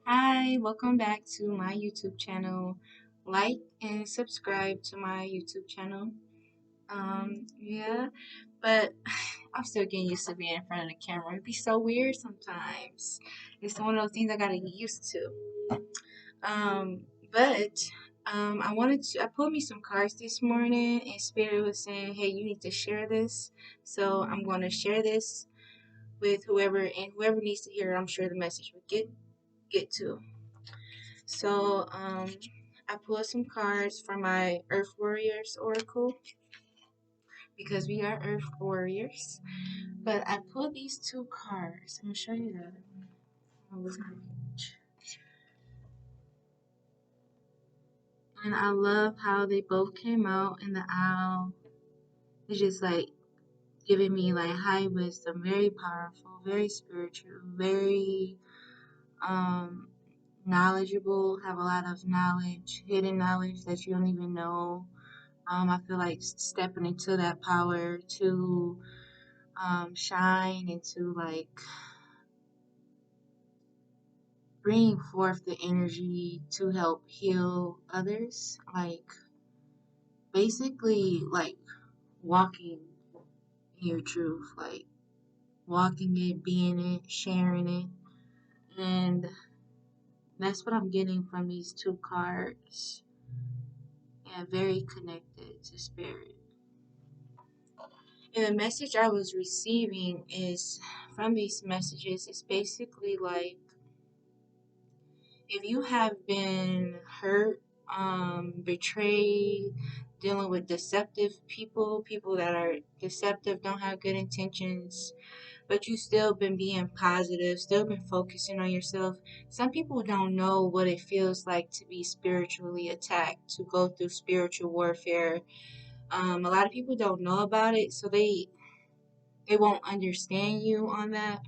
Hi, welcome back to my YouTube channel. Like and subscribe to my YouTube channel. Yeah, but I'm still getting used to being in front of the camera. It'd be so weird sometimes. It's one of those things I gotta get used to. Um, but I pulled me some cards this morning, and Spirit was saying, "Hey, you need to share this." So I'm going to share this with whoever, and whoever needs to hear it, I'm sure the message will get to. So I pulled some cards from my Earth Warriors Oracle because we are Earth Warriors. But I pulled these two cards. I'm gonna show you that. And I love how they both came out in the owl. It's just like giving me like high wisdom, very powerful, very spiritual, very um knowledgeable, have a lot of knowledge, hidden knowledge that you don't even know. I feel like stepping into that power to shine and to like bring forth the energy to help heal others. Like basically, like walking in your truth, like walking it, being it, sharing it. And that's what I'm getting from these two cards. And very connected to spirit. And the message I was receiving is from these messages is basically like if you have been hurt, betrayed, dealing with deceptive people, people that are deceptive, don't have good intentions, but you still been being positive, still been focusing on yourself. Some people don't know what it feels like to be spiritually attacked, to go through spiritual warfare. A lot of people don't know about it, so they won't understand you on that.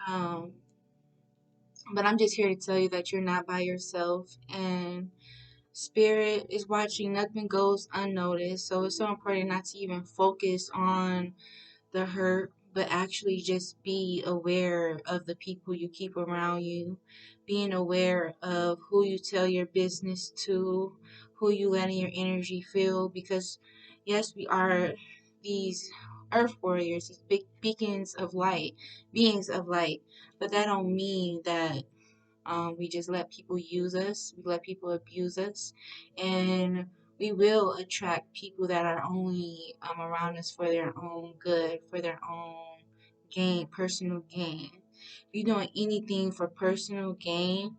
Um, but I'm just here to tell you that you're not by yourself, and spirit is watching. Nothing goes unnoticed. So it's so important not to even focus on the hurt, but actually just be aware of the people you keep around you, being aware of who you tell your business to, who you letting your energy feel. Because yes, we are these earth warriors, these big beacons of light, beings of light, but that don't mean that we just let people use us, we let people abuse us, and we will attract people that are only around us for their own good, for their own gain, personal gain. If you're doing anything for personal gain,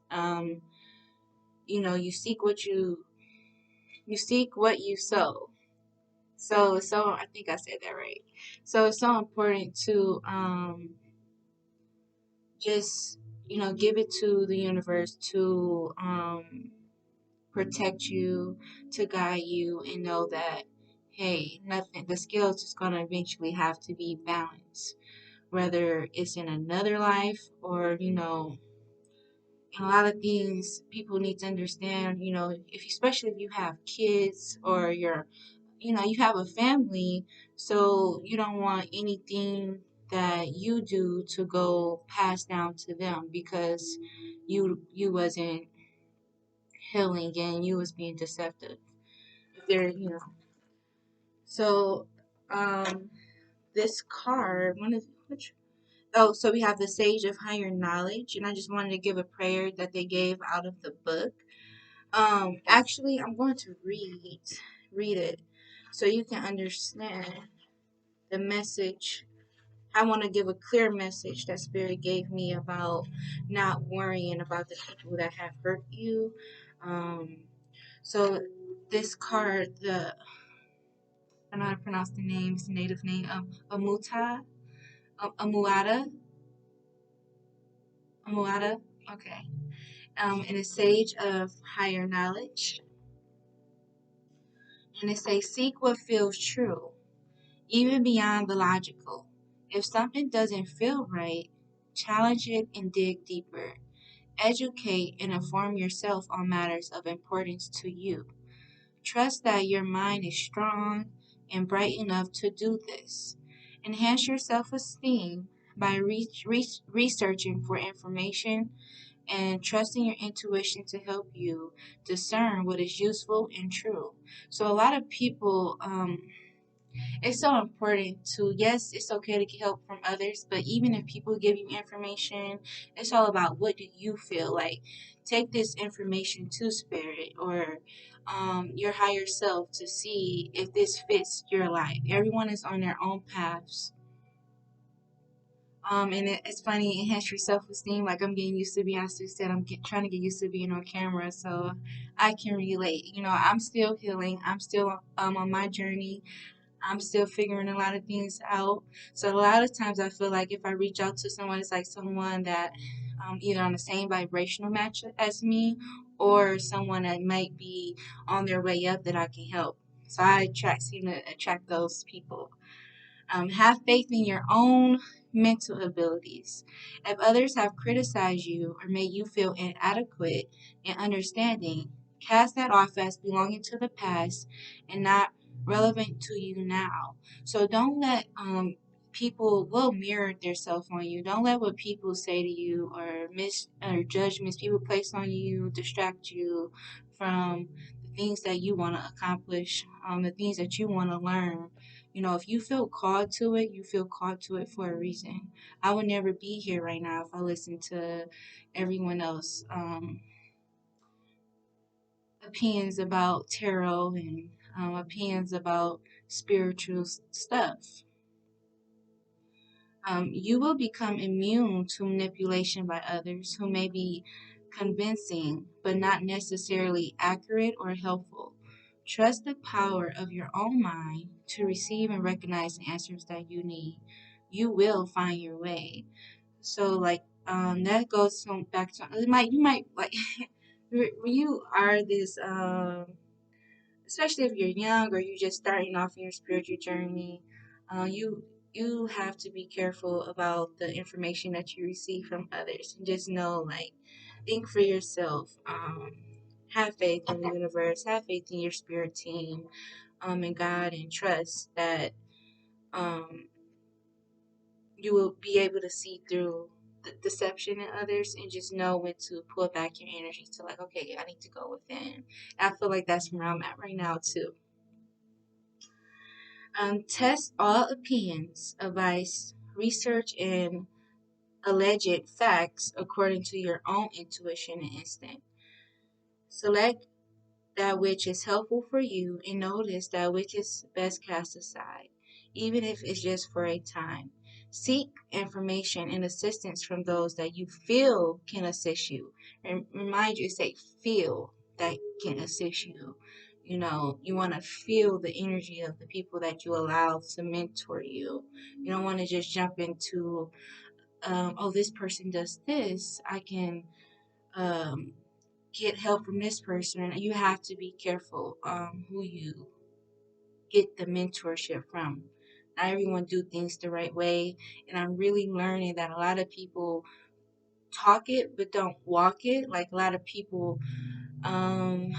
um, you seek you seek what you sow. So I think I said that right. So it's so important to just give it to the universe to protect you, to guide you, and know that, hey, nothing, the scales is going to eventually have to be balanced, whether it's in another life or, a lot of things people need to understand, if especially if you have kids or you have a family, so you don't want anything that you do to go pass down to them because you wasn't healing and you was being deceptive. There, so um this card, one of which oh, so we have the Sage of Higher Knowledge, and I just wanted to give a prayer that they gave out of the book. Actually, I'm going to read it so you can understand the message. I want to give a clear message that Spirit gave me about not worrying about the people that have hurt you. Um, so this card, I don't know how to pronounce the name, it's the native name, Amuada, Amuada, okay. And a Sage of Higher Knowledge. And it says, seek what feels true, even beyond the logical. If something doesn't feel right, challenge it and dig deeper. Educate and inform yourself on matters of importance to you. Trust that your mind is strong and bright enough to do this. Enhance your self esteem by researching for information, and trusting your intuition to help you discern what is useful and true. So a lot of people, it's so important to, yes, it's okay to get help from others, but even if people give you information, it's all about what do you feel like. Take this information to spirit or your higher self to see if this fits your life. Everyone is on their own paths. And it's funny, it enhance your self-esteem. Like I'm getting used to being, as I said, trying to get used to being on camera, so I can relate. You know, I'm still healing. I'm still on my journey. I'm still figuring a lot of things out. So a lot of times I feel like if I reach out to someone, it's like someone that either on the same vibrational match as me or someone that might be on their way up that I can help. So seem to attract those people. Have faith in your own mental abilities. If others have criticized you or made you feel inadequate in understanding, cast that off as belonging to the past and not relevant to you now. So don't let people will mirror themselves on you. Don't let what people say to you or judgments people place on you distract you from the things that you want to accomplish, the things that you want to learn. You know, if you feel called to it, you feel called to it for a reason. I would never be here right now if I listened to everyone else opinions about tarot and opinions about spiritual stuff. You will become immune to manipulation by others who may be convincing but not necessarily accurate or helpful. Trust the power of your own mind to receive and recognize the answers that you need. You will find your way. So, like, that goes back to you might like when you are this especially if you're young or you're just starting off in your spiritual journey, you have to be careful about the information that you receive from others and just know, like, think for yourself. Have faith in the universe, have faith in your spirit team, and God, and trust that um, you will be able to see through the deception in others and just know when to pull back your energy to, like, okay, I need to go within. I feel like that's where I'm at right now too. Test all opinions, advice, research, and alleged facts according to your own intuition and instinct. Select that which is helpful for you and notice that which is best cast aside, even if it's just for a time. Seek information and assistance from those that you feel can assist you. And remind you, say feel that can assist you. You know, you want to feel the energy of the people that you allow to mentor you. You don't want to just jump into, oh, this person does this. I can um, get help from this person. And you have to be careful who you get the mentorship from. Not everyone do things the right way, and I'm really learning that a lot of people talk it but don't walk it. Like a lot of people, um,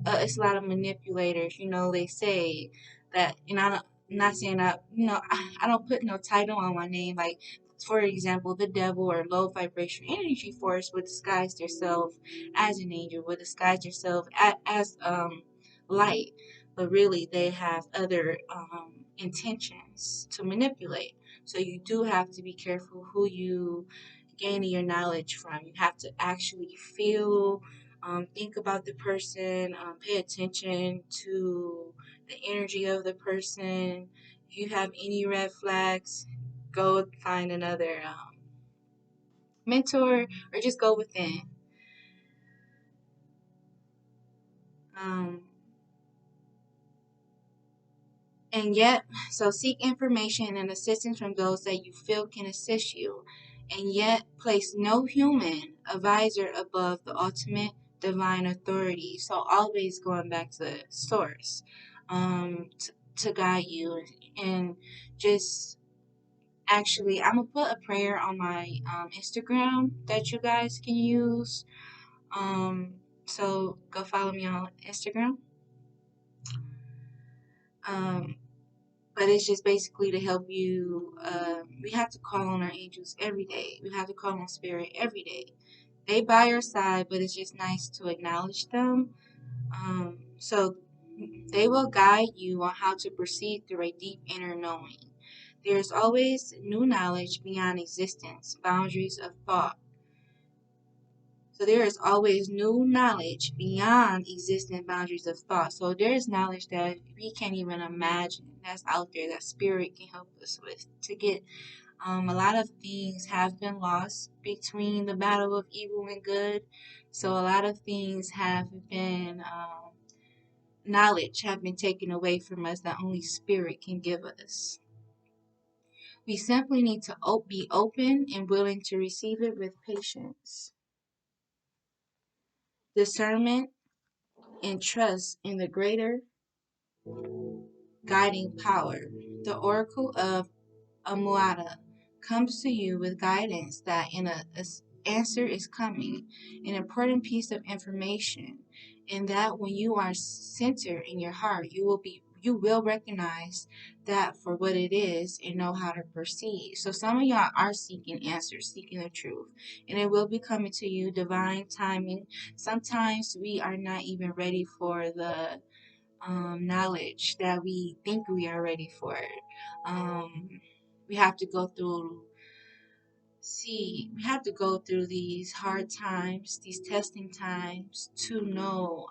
it's a lot of manipulators. You know, they say that, and I'm not saying that. You know, I don't put no title on my name. Like, for example, the devil or low vibration energy force would disguise themselves as an angel, would disguise themselves as light, but really they have other intentions to manipulate. So you do have to be careful who you gaining your knowledge from. You have to actually feel, think about the person, pay attention to the energy of the person. If you have any red flags, go find another mentor or just go within. Um, And yet, so seek information and assistance from those that you feel can assist you, and yet place no human advisor above the ultimate divine authority. So always going back to source, to guide you, and just actually, I'm gonna put a prayer on my Instagram that you guys can use. So go follow me on Instagram. Um, but it's just basically to help you. We have to call on our angels every day. We have to call on spirit every day they by your side, but it's just nice to acknowledge them. So they will guide you on how to proceed through a deep inner knowing. There is always new knowledge beyond existence, boundaries of thought. So there is always new knowledge beyond existing boundaries of thought. So there is knowledge that we can't even imagine that's out there that spirit can help us with to get. A lot of things have been lost between the battle of evil and good. So a lot of things have been knowledge have been taken away from us that only spirit can give us. We simply need to be open and willing to receive it with patience, discernment, and trust in the greater guiding power. The Oracle of Amuada comes to you with guidance that an answer is coming, an important piece of information, and that when you are centered in your heart, you will recognize that for what it is and know how to proceed. So some of y'all are seeking answers, seeking the truth, and it will be coming to you divine timing. Sometimes we are not even ready for the knowledge that we think we are ready for. Um, we have to go through, we have to go through these hard times, these testing times to know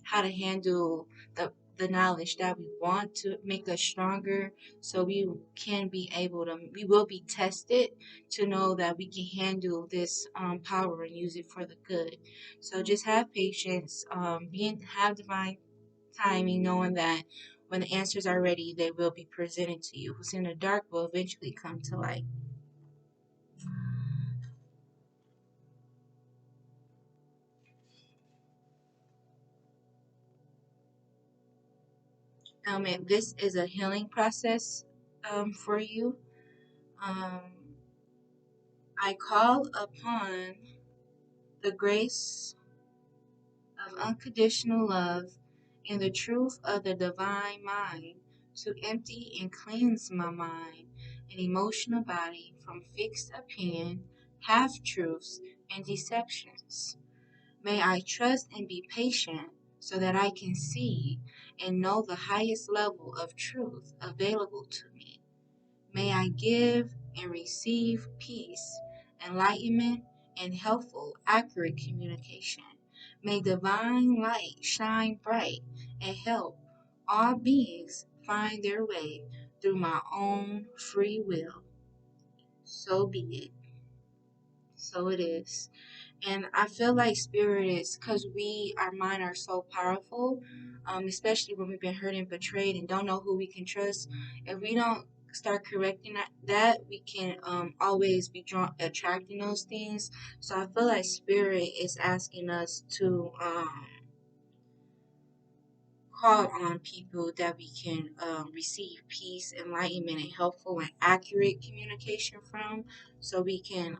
how to handle the knowledge that we want to make us stronger so we can be able to, we will be tested to know that we can handle this power and use it for the good. So just have patience, have divine timing, knowing that when the answers are ready, they will be presented to you. What's in the dark will eventually come to light. And this is a healing process for you. Um, I call upon the grace of unconditional love and the truth of the divine mind to empty and cleanse my mind and emotional body from fixed opinion, half truths, and deceptions. May I trust and be patient so that I can see and know the highest level of truth available to me. May I give and receive peace, enlightenment, and helpful, accurate communication. May divine light shine bright and help all beings find their way through my own free will. So be it. So it is. And I feel like spirit is because our mind are so powerful, especially when we've been hurt and betrayed and don't know who we can trust. If we don't start correcting that we can always be attracting those things. So I feel like spirit is asking us to call on people that we can receive peace, enlightenment, and helpful and accurate communication from, so we can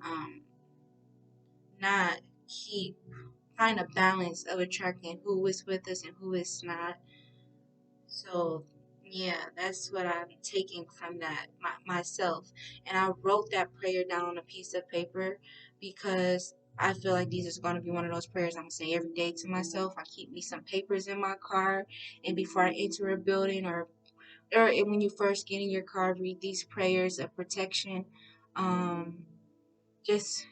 not keep find a balance of attracting who is with us and who is not. So yeah, that's what I'm taking from that myself. And I wrote that prayer down on a piece of paper because I feel like these is going to be one of those prayers I'm going to say every day to myself. I keep me some papers in my car, and before I enter a building or when you first get in your car, read these prayers of protection. Um, just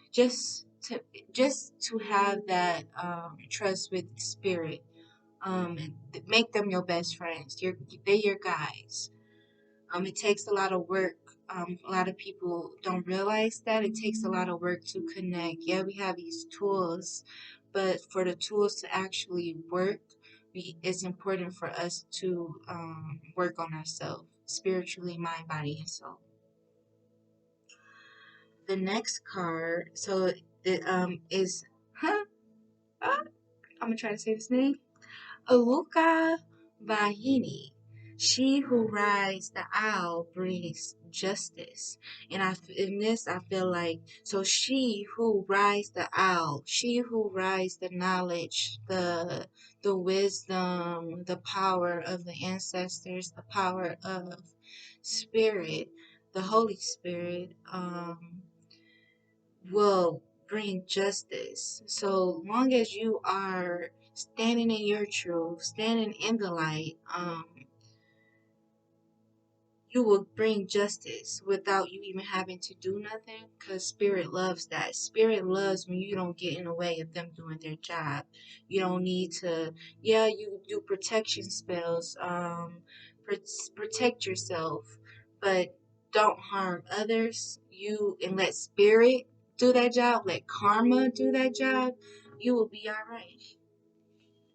to have that trust with spirit, and make them your best friends. They're your guides. It takes a lot of work. A lot of people don't realize that it takes a lot of work to connect. Yeah, we have these tools, but for the tools to actually work, it's important for us to work on ourselves spiritually, mind, body, and soul. The next card, so it is, huh? I'm gonna try to say this name. Aluka Vahini. She who rides the owl brings justice. And in this, I feel like, so she who rides the owl, she who rides the knowledge, the wisdom, the power of the ancestors, the power of spirit, the Holy Spirit, will bring justice. So long as you are standing in your truth, standing in the light, you will bring justice without you even having to do nothing, because spirit loves that. Spirit loves when you don't get in the way of them doing their job. You don't need to, yeah, you do protection spells, protect yourself, but don't harm others. You, and let spirit do that job, let karma do that job. You will be all right,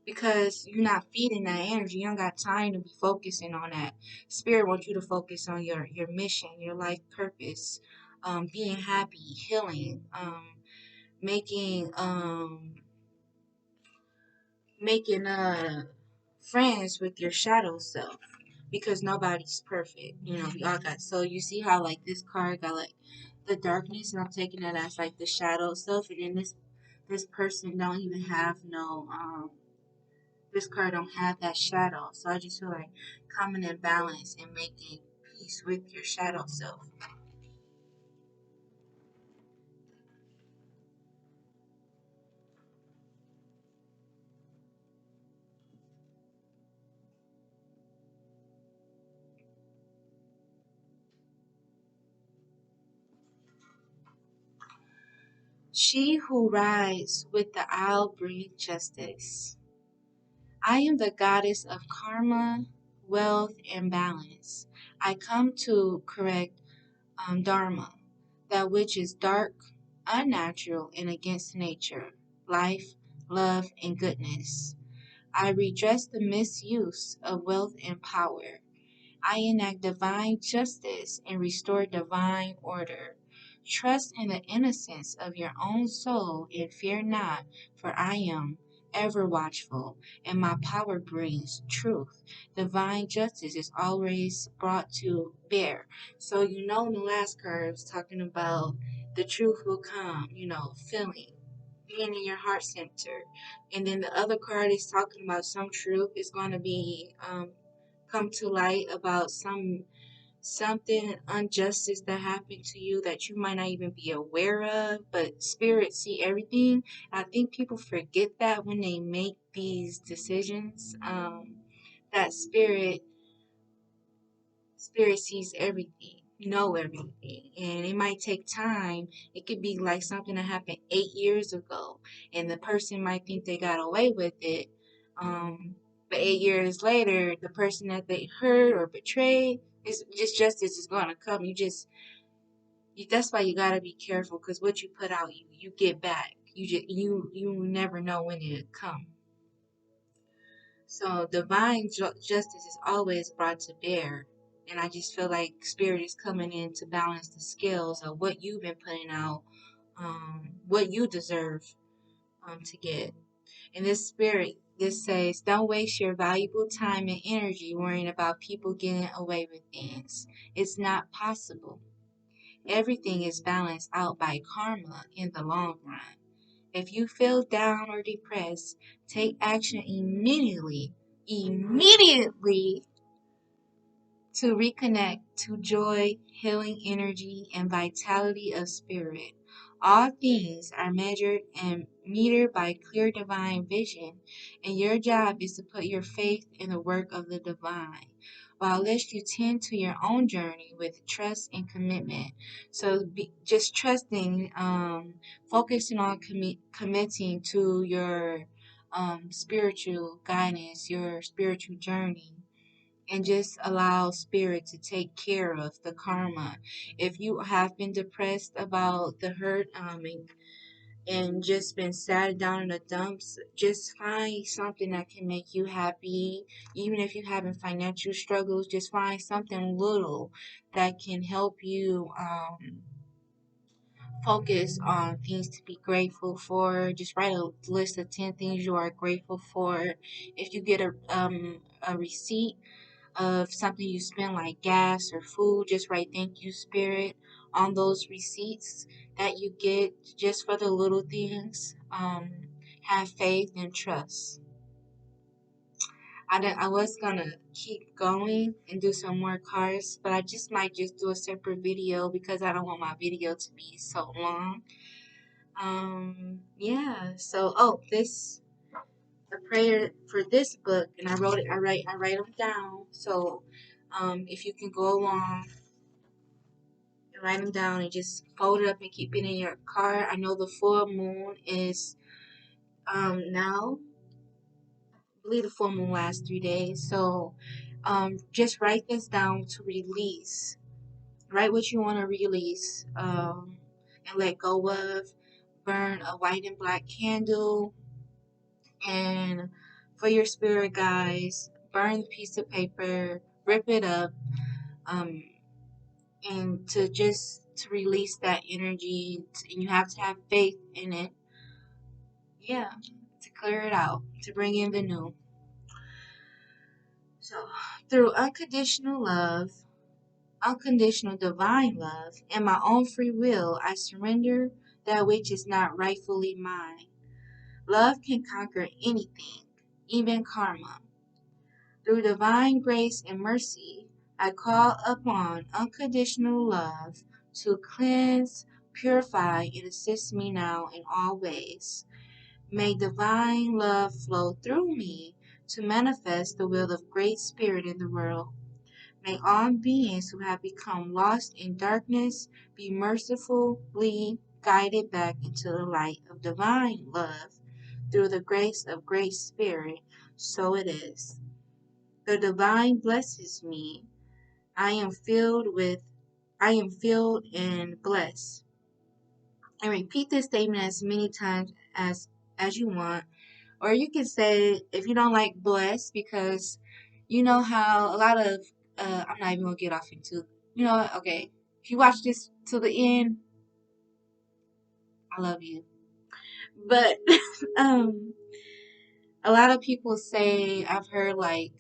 because you're not feeding that energy. You don't got time to be focusing on that. Spirit wants you to focus on your mission, your life purpose, being happy, healing, making making friends with your shadow self, because nobody's perfect. You know, we all got, so you see how like this card got like the darkness, and I'm taking it as like the shadow self, and then this person don't even have no this card don't have that shadow. So I just feel like coming in balance and making peace with your shadow self. She who rides with the owl brings justice. I am the goddess of karma, wealth, and balance. I come to correct dharma, that which is dark, unnatural, and against nature, life, love, and goodness. I redress the misuse of wealth and power. I enact divine justice and restore divine order. Trust in the innocence of your own soul and fear not, for I am ever watchful, and my power brings truth. Divine justice is always brought to bear. So, you know, in the last card, it was talking about the truth will come, you know, feeling, being in your heart center. And then the other card is talking about some truth is going to be come to light about something injustice that happened to you that you might not even be aware of, but spirit see everything. I think people forget that when they make these decisions, that spirit sees everything, know everything, and it might take time. It could be like something that happened 8 years ago, and the person might think they got away with it. But 8 years later, the person that they hurt or betrayed is just justice is going to come. That's why you got to be careful, because what you put out, you get back. You never know when it come. So divine justice is always brought to bear. And I just feel like spirit is coming in to balance the scales of what you've been putting out, what you deserve to get. And this spirit, this says, don't waste your valuable time and energy worrying about people getting away with things. It's not possible. Everything is balanced out by karma in the long run. If you feel down or depressed, take action immediately. Immediately to reconnect to joy, healing energy, and vitality of spirit. All things are measured and metered by clear divine vision, and your job is to put your faith in the work of the divine, while lest you tend to your own journey with trust and commitment. So just trusting, focusing on committing to your spiritual guidance, your spiritual journey, and just allow spirit to take care of the karma. If you have been depressed about the hurt, and just been sat down in the dumps, just find something that can make you happy. Even if you're having financial struggles, just find something little that can help you focus on things to be grateful for. Just write a list of 10 things you are grateful for. If you get a receipt of something you spend like gas or food, just write thank you spirit on those receipts that you get just for the little things. Have faith and trust. I was gonna keep going and do some more cards, but I just might just do a separate video because I don't want my video to be so long. Yeah. So, this the prayer for this book, and I wrote it. I write them down. So, if you can go along and write them down and just fold it up and keep it in your car. I know the full moon is now. I believe the full moon lasts 3 days. So, just write this down to release. Write what you want to release, and let go of. Burn a white and black candle, and for your spirit guides, burn the piece of paper, rip it up, um, and to release that energy. And you have to have faith in it. Yeah, to clear it out, to bring in the new. So, through unconditional love, unconditional divine love, and my own free will, I surrender that which is not rightfully mine. Love can conquer anything, even karma. Through divine grace and mercy, I call upon unconditional love to cleanse, purify, and assist me now in all ways. May divine love flow through me to manifest the will of Great Spirit in the world. May all beings who have become lost in darkness be mercifully guided back into the light of divine love through the grace of Great Spirit. So it is. The divine blesses me. I am filled with I am filled and blessed. And repeat this statement as many times as you want. Or you can say if you don't like blessed, because you know how a lot of I'm not even gonna get off into okay. If you watch this to the end, I love you. But um a lot of people say, I've heard like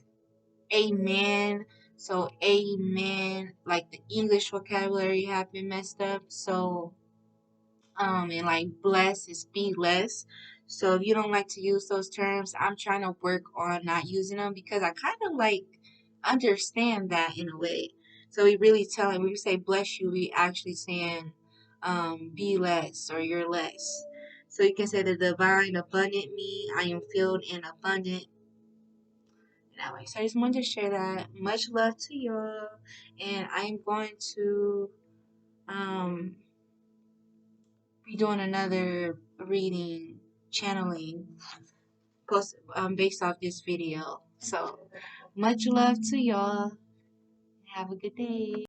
amen. So amen, like the English vocabulary have been messed up. So and like bless is be less. So if you don't like to use those terms, I'm trying to work on not using them because I kind of like understand that in a way. So we really telling when we say bless you, we actually saying be less or you're less. So you can say the divine abundant me, I am filled and abundant. That way. So I just wanted to share that. Much love to y'all. And I'm going to um be doing another reading, channeling, post based off this video. So much love to y'all. Have a good day.